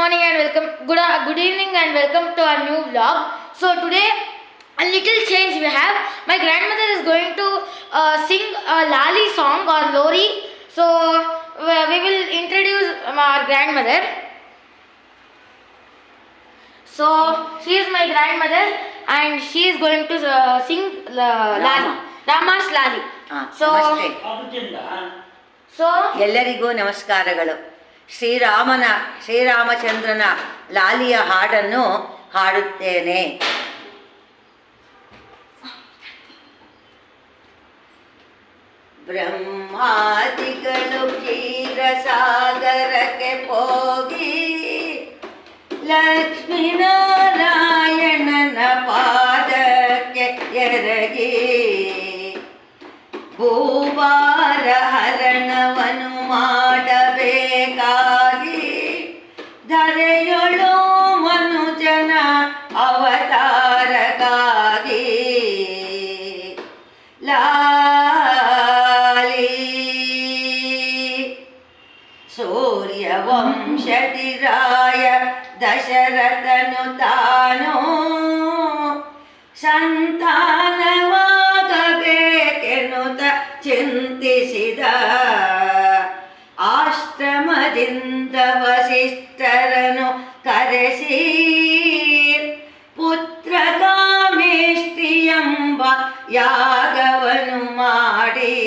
morning and welcome. Good evening and welcome to our new vlog. So today a little change we have. My grandmother is going to sing a Lali song or Lori. So we will introduce our grandmother. So she is my grandmother and she is going to sing Lali, Rama's Lali. So ಎಲ್ಲರಿಗೂ ನಮಸ್ಕಾರಗಳು. ಶ್ರೀರಾಮಚಂದ್ರನ ಲಾಲಿಯ ಹಾಡನ್ನು ಹಾಡುತ್ತೇನೆ. ಬ್ರಹ್ಮಾದಿಗಳು ಕ್ಷೀರಸಾಗರಕ್ಕೆ ಹೋಗಿ ಲಕ್ಷ್ಮೀನಾರಾಯಣನ ಪಾದಕ್ಕೆ ಎರಗಿ ಭೂಭಾರ ಹರಣವನ್ನು ಮಾಡಬೇಕಾಗಿ ಧರೆಯೊಳು ಮನುಜನ ಅವತಾರಕ್ಕಾಗಿ ಲಾಲಿ ಸೂರ್ಯವಂಶತಿರಾಯ ದಶರಥನು ತಾನು ಸಂತಾನವಾಗಬೇಕೆನ್ನುತ್ತ ಚಿಂತಿಸಿದ ಆಶ್ರಮದಿಂದ ವಸಿಷ್ಠರನು ಕರೆಸಿ ಪುತ್ರಕಾಮೇಷ್ಟಿ ಎಂಬ ಯಾಗವನ್ನು ಮಾಡಿ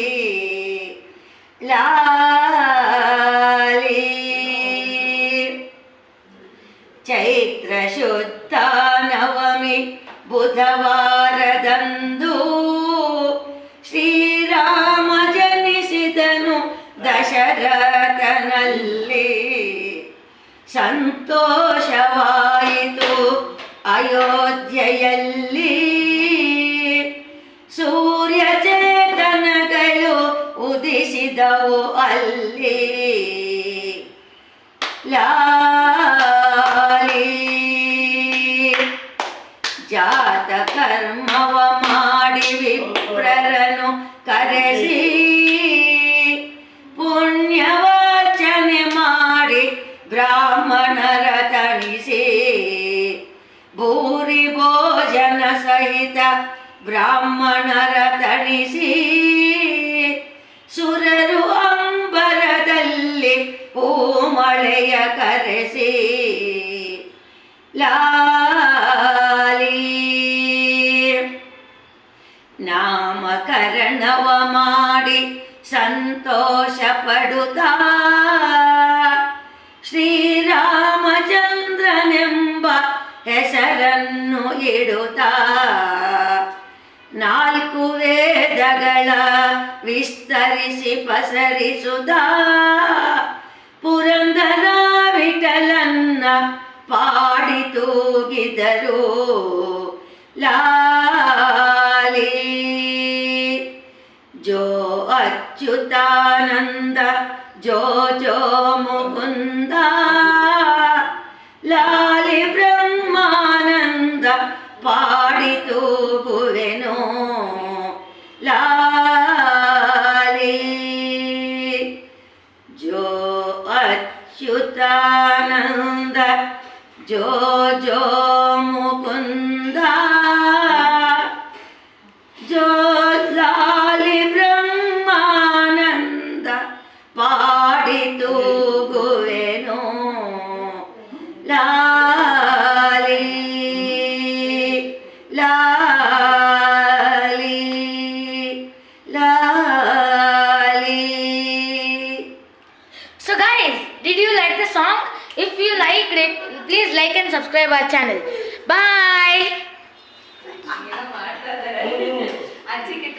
ಲಾಲಿ ಚೈತ್ರ ಶುದ್ಧ ನವಮಿ ಬುಧವಾರದಂದು ಶ್ರೀರಾಮ ಜನಿಸಿದನು ದಶರಥನಲ್ಲಿ. ಸಂತೋಷವಾಯಿತು ಅಯೋಧ್ಯೆಯಲ್ಲಿ, ಸೂರ್ಯ ಚೇತನಗಳು ಉದಿಸಿದವು ಅಲ್ಲಿ. ಲಾಲಿ ಜಾತ ಕರ್ಮವ ಮಾಡಿ ವಿಪ್ರರನು ಕರೆಸಿ ಪುಣ್ಯವರ್ಚನೆ ಮಾಡಿ ಬ್ರಾಹ್ಮಣರ ತಣಿಸಿ ಭೂರಿ ಭೋಜನ ಸಹಿತ ಬ್ರಾಹ್ಮಣರ ತಣಿಸಿ ಸುರರು ಅಂಬರದಲ್ಲಿ ಪೂಮಳೆಯ ಕರೆಸಿ ಲಾಲಿ ನಾಮಕರಣವ ಮಾಡಿ ಸಂತೋಷ ಪಡುತ್ತಾ ಶ್ರೀರಾಮಚಂದ್ರನೆಂಬ ಹೆಸರನ್ನು ಇಡುತ್ತಾ ನಾಲ್ಕು ವೇದಗಳ ವಿಸ್ತರಿಸಿ ಪಸರಿಸುತ್ತ ಪುರಂದರ ವಿಠಲನ್ನ ಪಾಡಿ ತೂಗಿದರು. ಲಾಲಿ ಜೋ ಅಚ್ಯುತಾನಂದ ಜೋ ಜೋ ಮುಕುಂದ ಲಾಲಿ ಬ್ರಹ್ಮಾನಂದ ಪಾಡಿ ತೂಗುವೆನು. ಲಾಲಿ ಜೋ ಅಚ್ಯುತಾನಂದ ಜೋ ಜೋ ಮುಕುಂದ ಜೋ ಲಾಲಿ ಬ್ರಹ್ಮಾನಂದ ಪಾಡಿ ತೂಗುವೆನು. ಲಾಲಿ ಲಾಲಿ ಲಾಲಿ. So guys, did you like the song? If you liked it, please like and subscribe our channel. Bye.